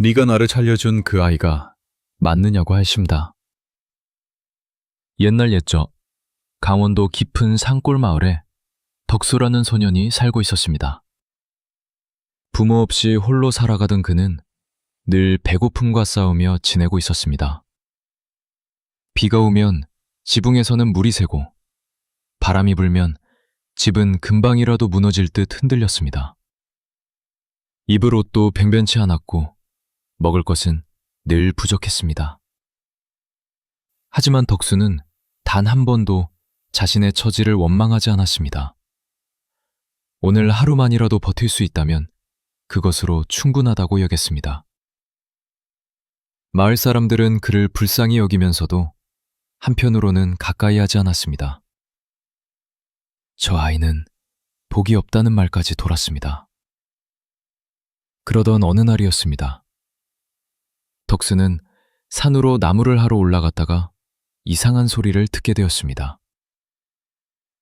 네가 나를 살려준 그 아이가 맞느냐고 하십니다. 옛날 옛적 강원도 깊은 산골 마을에 덕수라는 소년이 살고 있었습니다. 부모 없이 홀로 살아가던 그는 늘 배고픔과 싸우며 지내고 있었습니다. 비가 오면 지붕에서는 물이 새고 바람이 불면 집은 금방이라도 무너질 듯 흔들렸습니다. 입을 옷도 변변치 않았고 먹을 것은 늘 부족했습니다. 하지만 덕수는 단 한 번도 자신의 처지를 원망하지 않았습니다. 오늘 하루만이라도 버틸 수 있다면 그것으로 충분하다고 여겼습니다. 마을 사람들은 그를 불쌍히 여기면서도 한편으로는 가까이 하지 않았습니다. 저 아이는 복이 없다는 말까지 돌았습니다. 그러던 어느 날이었습니다. 덕수는 산으로 나무를 하러 올라갔다가 이상한 소리를 듣게 되었습니다.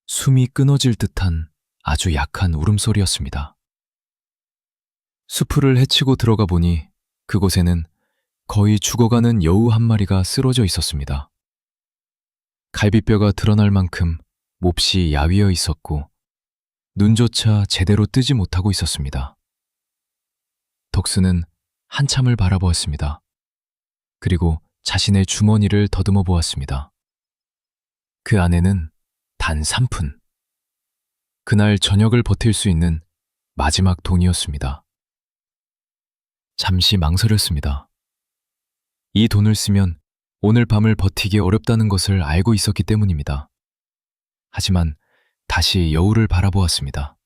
숨이 끊어질 듯한 아주 약한 울음소리였습니다. 수풀을 헤치고 들어가 보니 그곳에는 거의 죽어가는 여우 한 마리가 쓰러져 있었습니다. 갈비뼈가 드러날 만큼 몹시 야위어 있었고 눈조차 제대로 뜨지 못하고 있었습니다. 덕수는 한참을 바라보았습니다. 그리고 자신의 주머니를 더듬어 보았습니다. 그 안에는 단 3푼. 그날 저녁을 버틸 수 있는 마지막 돈이었습니다. 잠시 망설였습니다. 이 돈을 쓰면 오늘 밤을 버티기 어렵다는 것을 알고 있었기 때문입니다. 하지만 다시 여우를 바라보았습니다.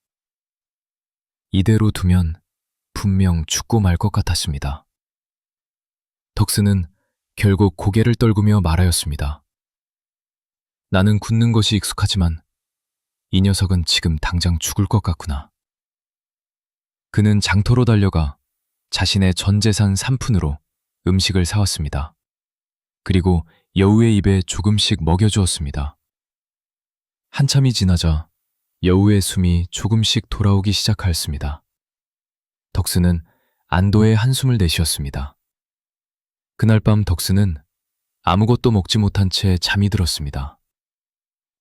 이대로 두면 분명 죽고 말 것 같았습니다. 덕수는 결국 고개를 떨구며 말하였습니다. 나는 굳는 것이 익숙하지만 이 녀석은 지금 당장 죽을 것 같구나. 그는 장터로 달려가 자신의 전 재산 3푼으로 음식을 사왔습니다. 그리고 여우의 입에 조금씩 먹여주었습니다. 한참이 지나자 여우의 숨이 조금씩 돌아오기 시작하였습니다. 덕수는 안도의 한숨을 내쉬었습니다. 그날 밤 덕수는 아무것도 먹지 못한 채 잠이 들었습니다.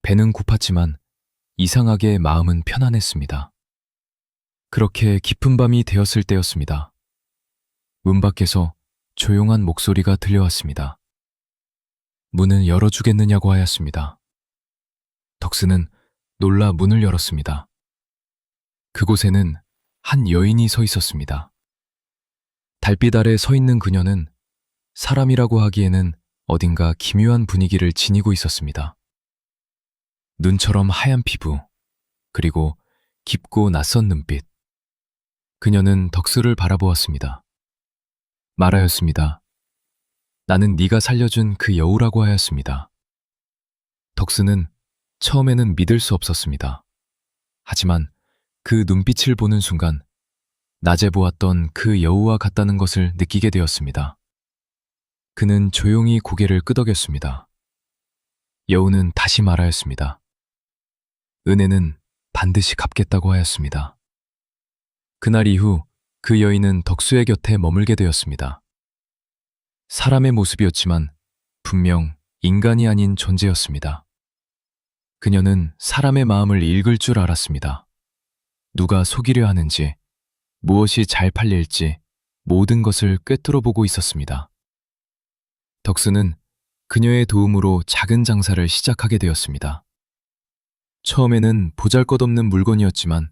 배는 고팠지만 이상하게 마음은 편안했습니다. 그렇게 깊은 밤이 되었을 때였습니다. 문 밖에서 조용한 목소리가 들려왔습니다. 문을 열어주겠느냐고 하였습니다. 덕수는 놀라 문을 열었습니다. 그곳에는 한 여인이 서 있었습니다. 달빛 아래 서 있는 그녀는 사람이라고 하기에는 어딘가 기묘한 분위기를 지니고 있었습니다. 눈처럼 하얀 피부, 그리고 깊고 낯선 눈빛. 그녀는 덕수를 바라보았습니다. 말하였습니다. 나는 네가 살려준 그 여우라고 하였습니다. 덕수는 처음에는 믿을 수 없었습니다. 하지만 그 눈빛을 보는 순간 낮에 보았던 그 여우와 같다는 것을 느끼게 되었습니다. 그는 조용히 고개를 끄덕였습니다. 여우는 다시 말하였습니다. 은혜는 반드시 갚겠다고 하였습니다. 그날 이후 그 여인은 덕수의 곁에 머물게 되었습니다. 사람의 모습이었지만 분명 인간이 아닌 존재였습니다. 그녀는 사람의 마음을 읽을 줄 알았습니다. 누가 속이려 하는지, 무엇이 잘 팔릴지 모든 것을 꿰뚫어 보고 있었습니다. 덕수는 그녀의 도움으로 작은 장사를 시작하게 되었습니다. 처음에는 보잘것없는 물건이었지만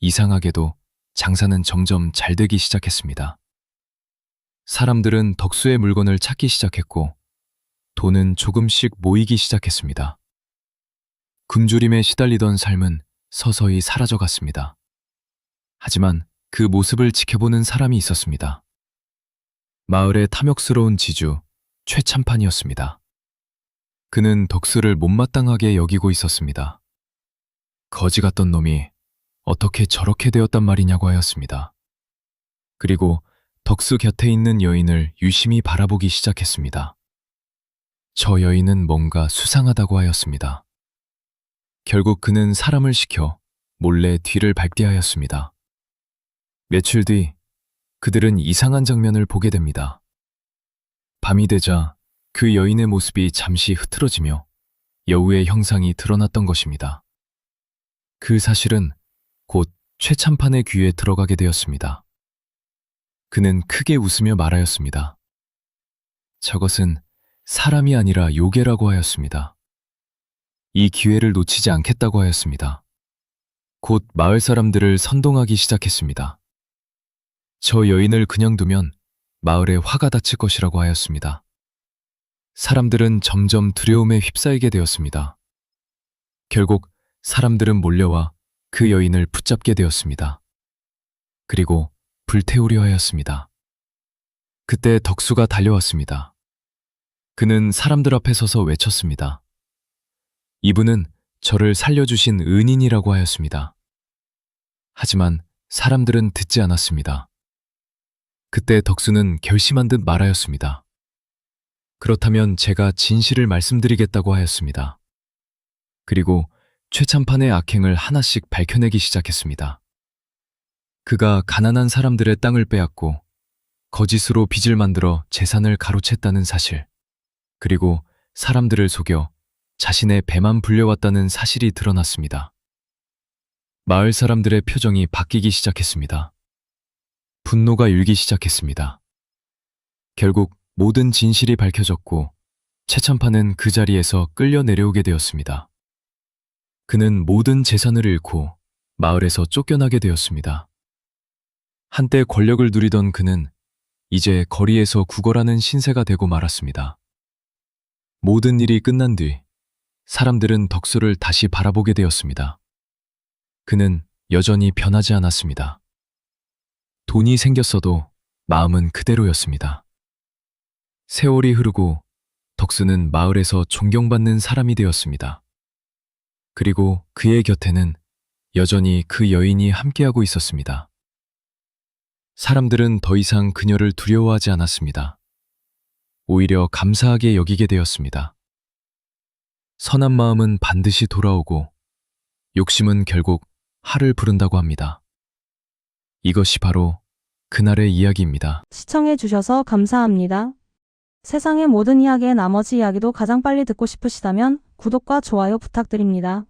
이상하게도 장사는 점점 잘 되기 시작했습니다. 사람들은 덕수의 물건을 찾기 시작했고 돈은 조금씩 모이기 시작했습니다. 굶주림에 시달리던 삶은 서서히 사라져갔습니다. 하지만 그 모습을 지켜보는 사람이 있었습니다. 마을의 탐욕스러운 지주 최참판이었습니다. 그는 덕수를 못마땅하게 여기고 있었습니다. 거지 같던 놈이 어떻게 저렇게 되었단 말이냐고 하였습니다. 그리고 덕수 곁에 있는 여인을 유심히 바라보기 시작했습니다. 저 여인은 뭔가 수상하다고 하였습니다. 결국 그는 사람을 시켜 몰래 뒤를 밟게 하였습니다. 며칠 뒤 그들은 이상한 장면을 보게 됩니다. 밤이 되자 그 여인의 모습이 잠시 흐트러지며 여우의 형상이 드러났던 것입니다. 그 사실은 곧 최참판의 귀에 들어가게 되었습니다. 그는 크게 웃으며 말하였습니다. 저것은 사람이 아니라 요괴라고 하였습니다. 이 기회를 놓치지 않겠다고 하였습니다. 곧 마을 사람들을 선동하기 시작했습니다. 저 여인을 그냥 두면 마을에 화가 닥칠 것이라고 하였습니다. 사람들은 점점 두려움에 휩싸이게 되었습니다. 결국 사람들은 몰려와 그 여인을 붙잡게 되었습니다. 그리고 불태우려 하였습니다. 그때 덕수가 달려왔습니다. 그는 사람들 앞에 서서 외쳤습니다. 이분은 저를 살려주신 은인이라고 하였습니다. 하지만 사람들은 듣지 않았습니다. 그때 덕수는 결심한 듯 말하였습니다. 그렇다면 제가 진실을 말씀드리겠다고 하였습니다. 그리고 최참판의 악행을 하나씩 밝혀내기 시작했습니다. 그가 가난한 사람들의 땅을 빼앗고 거짓으로 빚을 만들어 재산을 가로챘다는 사실, 그리고 사람들을 속여 자신의 배만 불려왔다는 사실이 드러났습니다. 마을 사람들의 표정이 바뀌기 시작했습니다. 분노가 일기 시작했습니다. 결국 모든 진실이 밝혀졌고 최참판은 그 자리에서 끌려 내려오게 되었습니다. 그는 모든 재산을 잃고 마을에서 쫓겨나게 되었습니다. 한때 권력을 누리던 그는 이제 거리에서 구걸하는 신세가 되고 말았습니다. 모든 일이 끝난 뒤 사람들은 덕수를 다시 바라보게 되었습니다. 그는 여전히 변하지 않았습니다. 돈이 생겼어도 마음은 그대로였습니다. 세월이 흐르고 덕수는 마을에서 존경받는 사람이 되었습니다. 그리고 그의 곁에는 여전히 그 여인이 함께하고 있었습니다. 사람들은 더 이상 그녀를 두려워하지 않았습니다. 오히려 감사하게 여기게 되었습니다. 선한 마음은 반드시 돌아오고 욕심은 결국 하를 부른다고 합니다. 이것이 바로 그날의 이야기입니다. 시청해주셔서 감사합니다. 세상의 모든 이야기의 나머지 이야기도 가장 빨리 듣고 싶으시다면 구독과 좋아요 부탁드립니다.